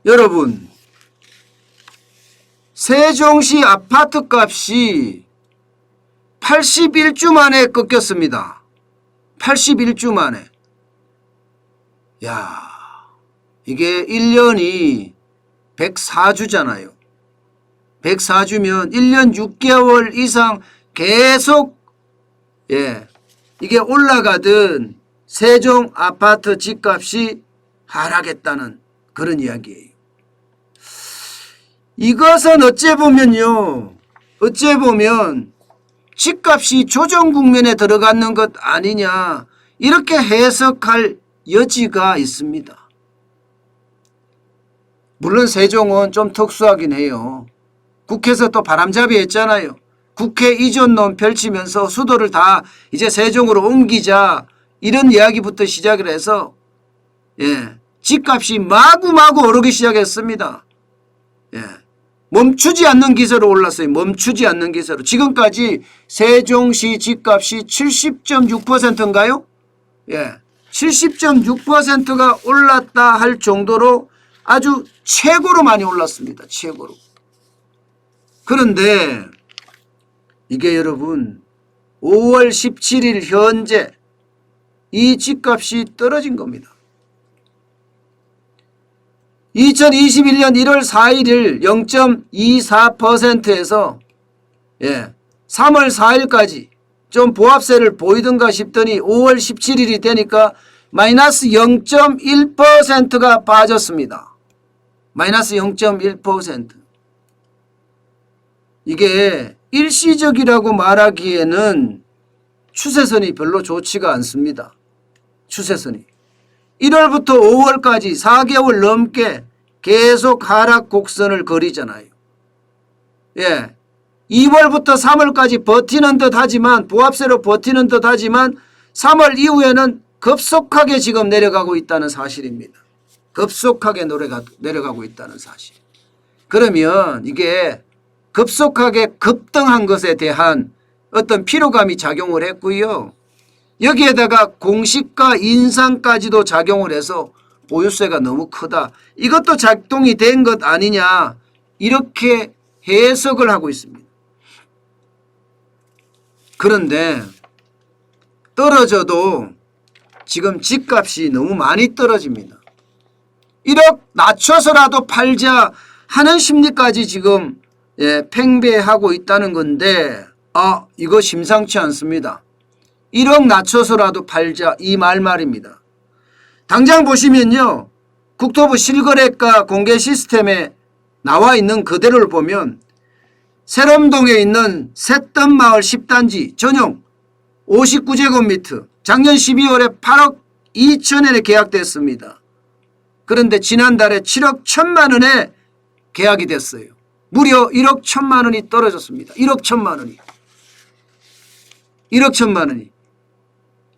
여러분, 세종시 아파트값이 81주 만에 꺾였습니다. 81주 만에. 야, 이게 1년이 104주잖아요. 104주면 1년 6개월 이상 계속 이게 올라가던 세종 아파트 집값이 하락했다는 그런 이야기예요. 이것은 어째 보면 집값이 조정 국면에 들어가는 것 아니냐, 이렇게 해석할 여지가 있습니다. 물론 세종은 좀 특수하긴 해요. 국회에서 또 바람잡이 했잖아요. 국회 이전론 펼치면서 수도를 다 이제 세종으로 옮기자, 이런 이야기부터 시작을 해서 집값이 마구마구 오르기 시작했습니다. 멈추지 않는 기세로 올랐어요. 멈추지 않는 기세로. 지금까지 세종시 집값이 70.6%인가요? 70.6%가 올랐다 할 정도로 아주 최고로 많이 올랐습니다. 최고로. 그런데 이게 여러분 5월 17일 현재 이 집값이 떨어진 겁니다. 2021년 1월 4일 0.24%에서 3월 4일까지 좀 보합세를 보이던가 싶더니 5월 17일이 되니까 마이너스 0.1%가 빠졌습니다. 마이너스 0.1%. 이게 일시적이라고 말하기에는 추세선이 별로 좋지가 않습니다. 추세선이. 1월부터 5월까지 4개월 넘게 계속 하락 곡선을 그리잖아요. 2월부터 3월까지 버티는 듯 하지만, 보합세로 버티는 듯 하지만 3월 이후에는 급속하게 지금 내려가고 있다는 사실입니다. 급속하게 내려가고 있다는 사실. 그러면 이게 급속하게 급등한 것에 대한 어떤 피로감이 작용을 했고요. 여기에다가 공시가 인상까지도 작용을 해서 보유세가 너무 크다, 이것도 작동이 된 것 아니냐, 이렇게 해석을 하고 있습니다. 그런데 떨어져도 지금 집값이 너무 많이 떨어집니다. 1억 낮춰서라도 팔자 하는 심리까지 지금 팽배하고 있다는 건데, 이거 심상치 않습니다. 1억 낮춰서라도 팔자, 이 말입니다. 당장 보시면요, 국토부 실거래가 공개 시스템에 나와 있는 그대로를 보면 세롬동에 있는 새뜸마을 10단지 전용 59제곱미터 작년 12월에 8억 2천원에 계약됐습니다. 그런데 지난달에 7억 1천만 원에 계약이 됐어요. 무려 1억 1천만 원이 떨어졌습니다. 1억 1천만 원이. 1억 1천만 원이.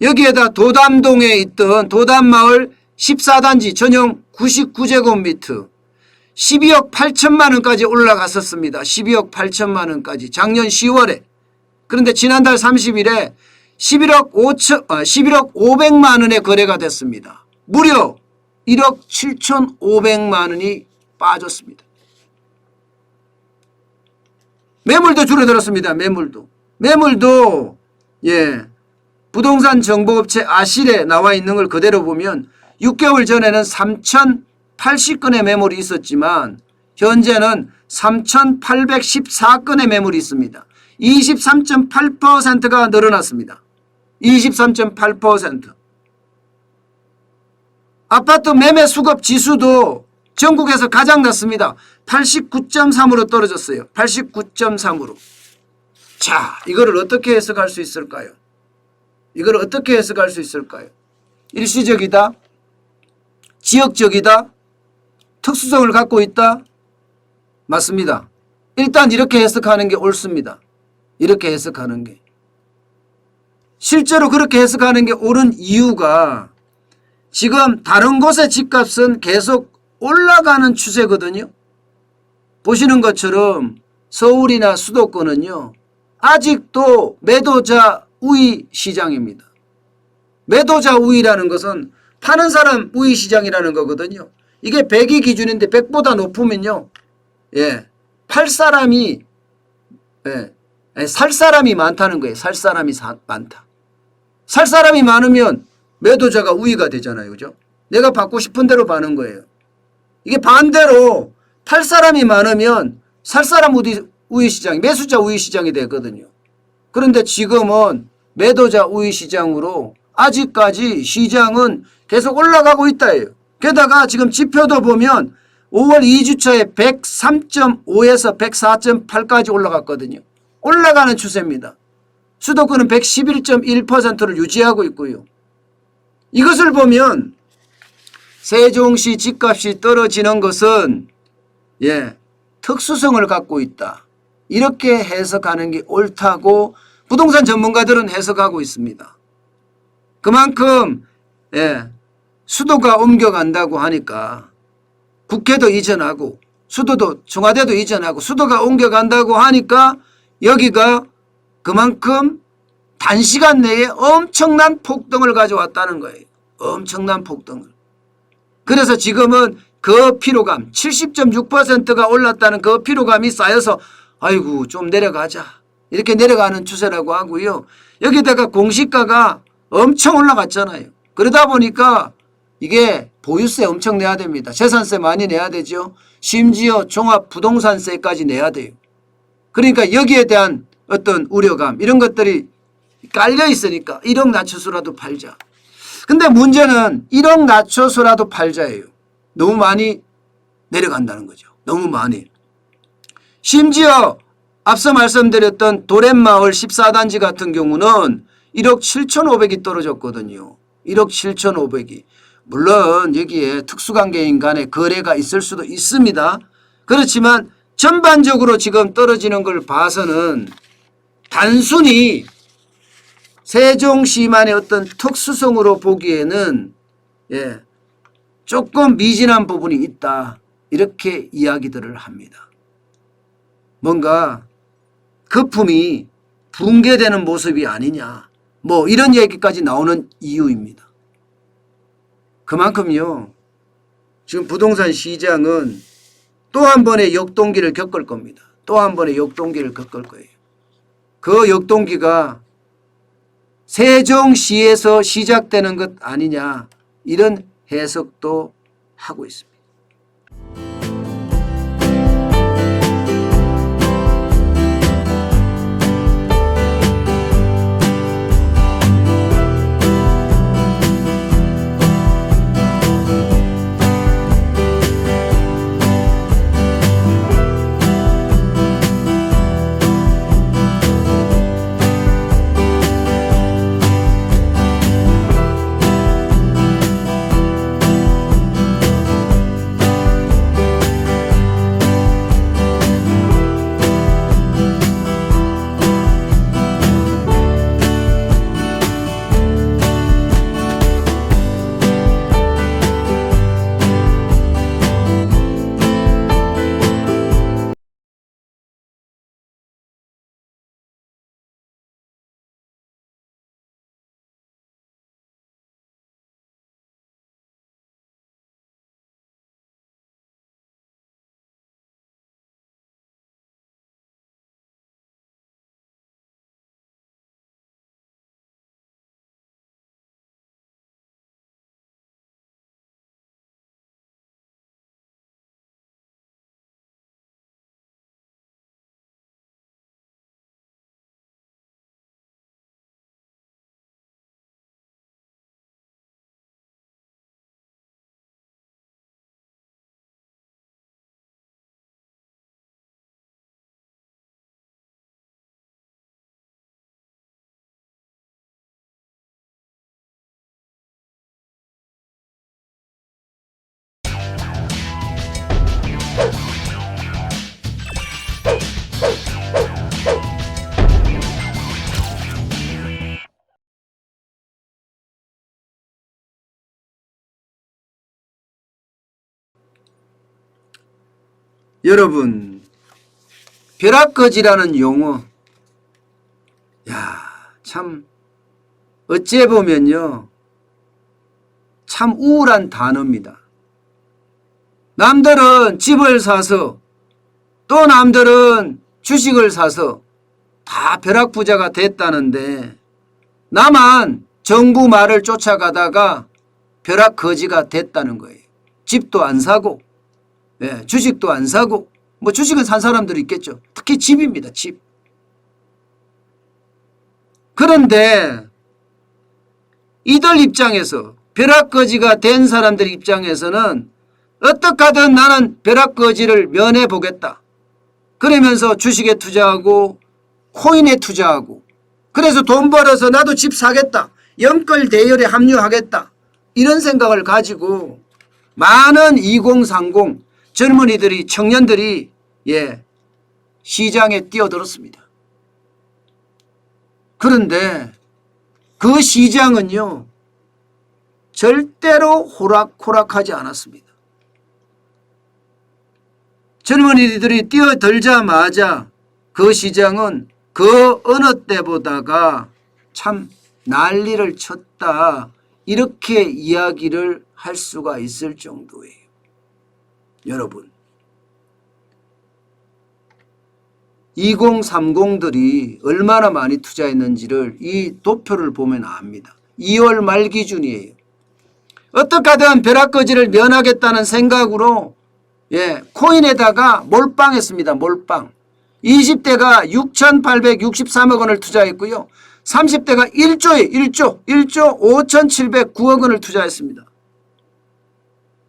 여기에다 도담동에 있던 도담마을 14단지 전용 99제곱미터 12억 8천만 원까지 올라갔었습니다. 12억 8천만 원까지 작년 10월에. 그런데 지난달 30일에 11억 5백만 원에 거래가 됐습니다. 무려 1억 7,500만 원이 빠졌습니다. 매물도 줄어들었습니다. 매물도 부동산 정보업체 아실에 나와 있는 걸 그대로 보면 6개월 전에는 3,080건의 매물이 있었지만 현재는 3,814건의 매물이 있습니다. 23.8%가 늘어났습니다. 23.8%. 아파트 매매 수급 지수도 전국에서 가장 낮습니다. 89.3으로 떨어졌어요. 89.3으로. 자, 이거를 어떻게 해석할 수 있을까요? 일시적이다? 지역적이다? 특수성을 갖고 있다? 맞습니다. 일단 이렇게 해석하는 게 옳습니다. 이렇게 해석하는 게. 실제로 그렇게 해석하는 게 옳은 이유가 지금 다른 곳의 집값은 계속 올라가는 추세거든요. 보시는 것처럼 서울이나 수도권은요, 아직도 매도자 우위 시장입니다. 매도자 우위라는 것은 파는 사람 우위 시장이라는 거거든요. 이게 100이 기준인데 100보다 높으면요. 예. 팔 사람이 살 사람이 많다는 거예요. 살 사람이 많다. 살 사람이 많으면 매도자가 우위가 되잖아요. 그죠? 내가 받고 싶은 대로 받는 거예요. 이게 반대로 팔 사람이 많으면 살 사람 우위 시장이, 매수자 우위 시장이 되거든요. 그런데 지금은 매도자 우위 시장으로 아직까지 시장은 계속 올라가고 있다예요. 게다가 지금 지표도 보면 5월 2주차에 103.5에서 104.8까지 올라갔거든요. 올라가는 추세입니다. 수도권은 111.1%를 유지하고 있고요. 이것을 보면 세종시 집값이 떨어지는 것은 특수성을 갖고 있다. 이렇게 해석하는 게 옳다고 부동산 전문가들은 해석하고 있습니다. 그만큼 수도가 옮겨간다고 하니까 국회도 이전하고 수도도 청와대도 이전하고 수도가 옮겨간다고 하니까 여기가 그만큼 단시간 내에 엄청난 폭등을 가져왔다는 거예요. 엄청난 폭등을. 그래서 지금은 그 피로감 70.6%가 올랐다는 그 피로감이 쌓여서 아이고 좀 내려가자 이렇게 내려가는 추세라고 하고요. 여기다가 공시가가 엄청 올라갔잖아요. 그러다 보니까 이게 보유세 엄청 내야 됩니다. 재산세 많이 내야 되죠. 심지어 종합부동산세까지 내야 돼요. 그러니까 여기에 대한 어떤 우려감 이런 것들이 깔려 있으니까 1억 낮춰서라도 팔자. 근데 문제는 1억 낮춰서라도 팔자예요. 너무 많이 내려간다는 거죠. 너무 많이. 심지어 앞서 말씀드렸던 도렛마을 14단지 같은 경우는 1억 7,500이 떨어졌거든요. 1억 7,500이. 물론 여기에 특수관계인 간의 거래가 있을 수도 있습니다. 그렇지만 전반적으로 지금 떨어지는 걸 봐서는 단순히 세종시만의 어떤 특수성으로 보기에는 조금 미진한 부분이 있다. 이렇게 이야기들을 합니다. 뭔가 거품이 붕괴되는 모습이 아니냐. 뭐 이런 얘기까지 나오는 이유입니다. 그만큼요. 지금 부동산 시장은 또 한 번의 역동기를 겪을 겁니다. 또 한 번의 역동기를 겪을 거예요. 그 역동기가 세종시에서 시작되는 것 아니냐 이런 해석도 하고 있습니다. 여러분 벼락거지라는 용어 참 어찌 보면요 참 우울한 단어입니다. 남들은 집을 사서 또 남들은 주식을 사서 다 벼락부자가 됐다는데 나만 정부 말을 쫓아가다가 벼락거지가 됐다는 거예요. 집도 안 사고 주식도 안 사고 뭐 주식은 산 사람들이 있겠죠. 특히 집입니다. 집. 그런데 이들 입장에서 벼락거지가 된 사람들 입장에서는 어떻게 하든 나는 벼락거지를 면해보겠다. 그러면서 주식에 투자하고 코인에 투자하고 그래서 돈 벌어서 나도 집 사겠다. 영끌 대열에 합류하겠다. 이런 생각을 가지고 많은 2030 젊은이들이 청년들이 시장에 뛰어들었습니다. 그런데 그 시장은요 절대로 호락호락하지 않았습니다. 젊은이들이 뛰어들자마자 그 시장은 그 어느 때보다가 참 난리를 쳤다. 이렇게 이야기를 할 수가 있을 정도예요. 여러분 2030들이 얼마나 많이 투자했는지를 이 도표를 보면 압니다. 2월 말 기준이에요. 어떻게 하든 벼락거지를 면하겠다는 생각으로 코인에다가 몰빵했습니다. 몰빵. 20대가 6,863억 원을 투자했고요. 30대가 1조 5,709억 원을 투자했습니다.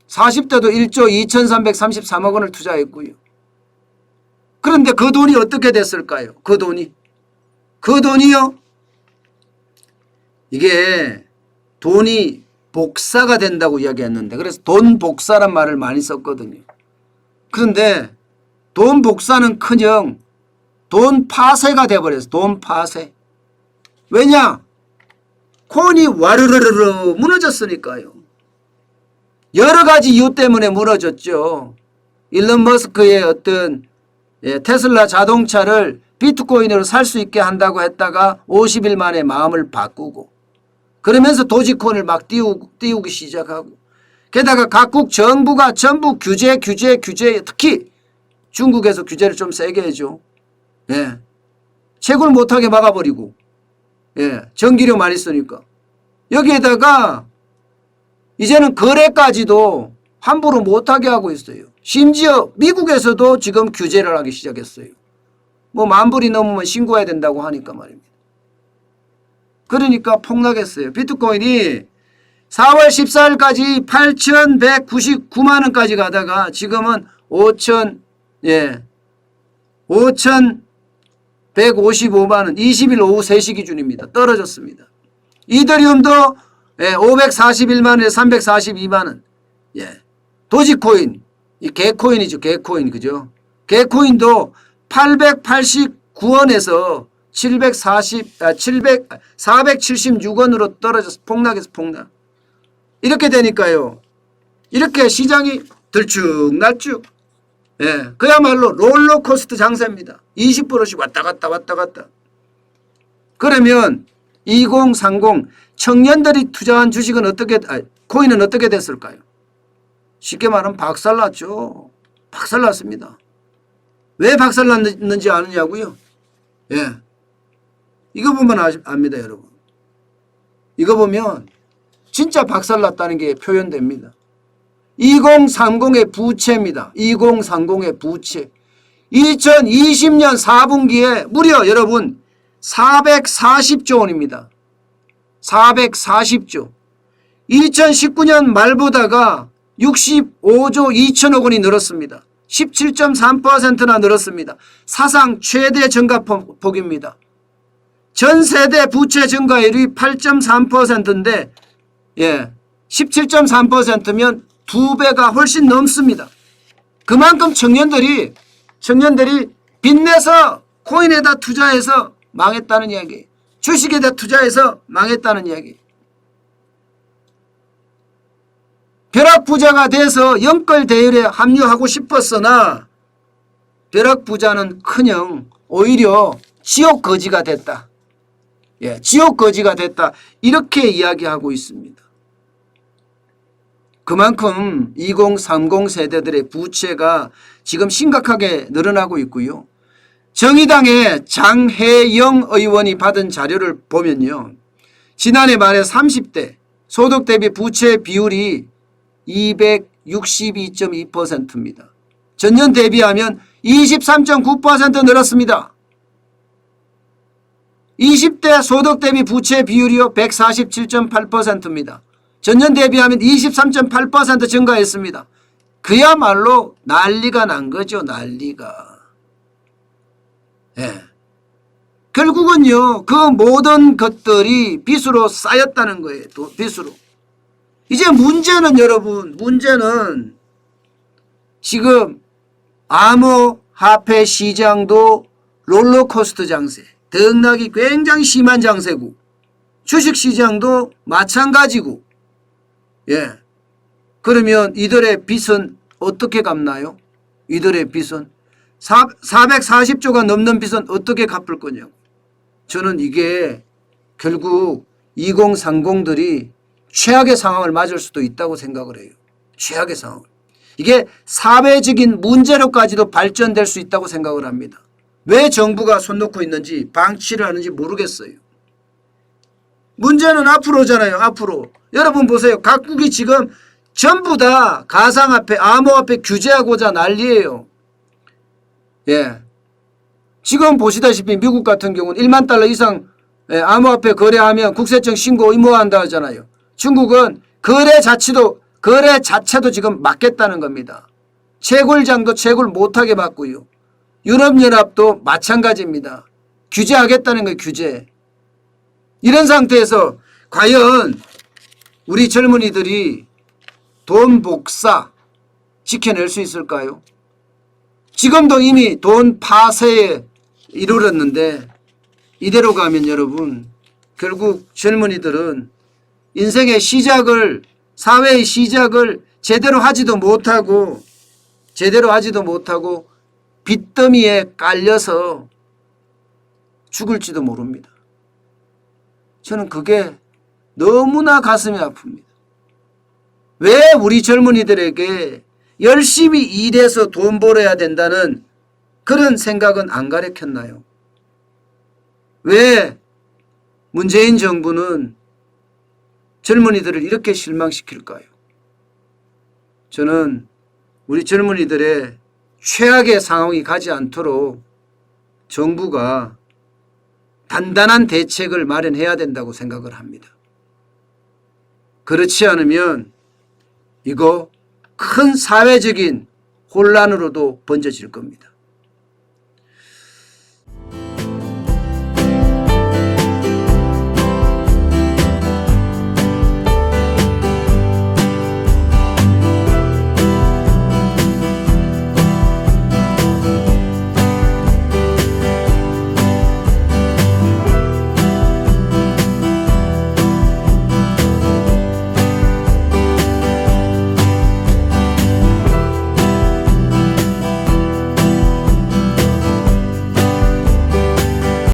40대도 1조 2,333억 원을 투자했고요. 그런데 그 돈이 어떻게 됐을까요? 그 돈이요? 이게 돈이 복사가 된다고 이야기했는데 그래서 돈 복사란 말을 많이 썼거든요. 그런데 돈 복사는커녕 돈 파쇄가 돼버렸어요. 돈 파쇄. 왜냐? 코인이 와르르르 무너졌으니까요. 여러 가지 이유 때문에 무너졌죠. 일론 머스크의 어떤 테슬라 자동차를 비트코인으로 살 수 있게 한다고 했다가 50일 만에 마음을 바꾸고 그러면서 도지코인을 막 띄우기 시작하고 게다가 각국 정부가 전부 규제 특히 중국에서 규제를 좀 세게 해줘. 채굴 못하게 막아버리고 전기료 많이 쓰니까 여기에다가 이제는 거래까지도 함부로 못하게 하고 있어요. 심지어 미국에서도 지금 규제를 하기 시작했어요. 뭐 10,000불이 넘으면 신고해야 된다고 하니까 말입니다. 그러니까 폭락했어요. 비트코인이 4월 14일까지 8,199만 원까지 가다가 지금은 5,155만 원 20일 오후 3시 기준입니다. 떨어졌습니다. 이더리움도 541만 원에 342만 원. 도지코인 이 개코인이죠. 개코인 그죠? 개코인도 889원에서 476원으로 떨어져서 폭락해서 폭락. 이렇게 되니까요. 이렇게 시장이 들쭉날쭉. 그야말로 롤러코스터 장세입니다. 20%씩 왔다 갔다. 그러면 2030 청년들이 투자한 주식은 코인은 어떻게 됐을까요? 쉽게 말하면 박살났죠. 박살났습니다. 왜 박살났는지 아느냐고요? 이거 보면 압니다, 여러분. 이거 보면 진짜 박살났다는 게 표현됩니다. 2030의 부채입니다. 2030의 부채. 2020년 4분기에 무려 여러분 440조 원입니다. 440조. 2019년 말보다가 65조 2천억 원이 늘었습니다. 17.3%나 늘었습니다. 사상 최대 증가폭입니다. 전세대 부채 증가율이 8.3%인데 17.3%면 2배가 훨씬 넘습니다. 그만큼 청년들이 빚내서 코인에다 투자해서 망했다는 이야기, 주식에다 투자해서 망했다는 이야기. 벼락부자가 돼서 영끌 대열에 합류하고 싶었으나 벼락부자는커녕 오히려 지옥거지가 됐다. 지옥거지가 됐다. 이렇게 이야기하고 있습니다. 그만큼 2030 세대들의 부채가 지금 심각하게 늘어나고 있고요. 정의당의 장혜영 의원이 받은 자료를 보면요. 지난해 말에 30대 소득 대비 부채 비율이 262.2%입니다. 전년 대비하면 23.9% 늘었습니다. 20대 소득 대비 부채 비율이요 147.8%입니다. 전년 대비하면 23.8% 증가했습니다. 그야말로 난리가 난 거죠. 난리가. 예. 결국은요. 그 모든 것들이 빚으로 쌓였다는 거예요. 빚으로. 이제 문제는 여러분 문제는 지금 암호화폐 시장도 롤러코스터 장세 등락이 굉장히 심한 장세고 주식시장도 마찬가지고 예. 그러면 이들의 빚은 어떻게 갚나요? 이들의 빚은 440조가 넘는 빚은 어떻게 갚을 거냐고. 저는 이게 결국 2030들이 최악의 상황을 맞을 수도 있다고 생각을 해요. 최악의 상황. 이게 사회적인 문제로까지도 발전될 수 있다고 생각을 합니다. 왜 정부가 손 놓고 있는지 방치를 하는지 모르겠어요. 문제는 앞으로잖아요. 앞으로. 여러분 보세요. 각국이 지금 전부 다 가상화폐, 암호화폐 규제하고자 난리예요. 예. 지금 보시다시피 미국 같은 경우는 1만 달러 이상 암호화폐 거래하면 국세청 신고 의무화한다 하잖아요. 중국은 거래 자체도 지금 막겠다는 겁니다. 채굴장도 채굴 못하게 막고요. 유럽연합도 마찬가지입니다. 규제하겠다는 거예요. 규제. 이런 상태에서 과연 우리 젊은이들이 돈 복사 지켜낼 수 있을까요? 지금도 이미 돈 파쇄에 이르렀는데 이대로 가면 여러분 결국 젊은이들은 인생의 시작을 사회의 시작을 제대로 하지도 못하고 빚더미에 깔려서 죽을지도 모릅니다. 저는 그게 너무나 가슴이 아픕니다. 왜 우리 젊은이들에게 열심히 일해서 돈 벌어야 된다는 그런 생각은 안 가르쳤나요? 왜 문재인 정부는 젊은이들을 이렇게 실망시킬까요? 저는 우리 젊은이들의 최악의 상황이 가지 않도록 정부가 단단한 대책을 마련해야 된다고 생각을 합니다. 그렇지 않으면 이거 큰 사회적인 혼란으로도 번져질 겁니다.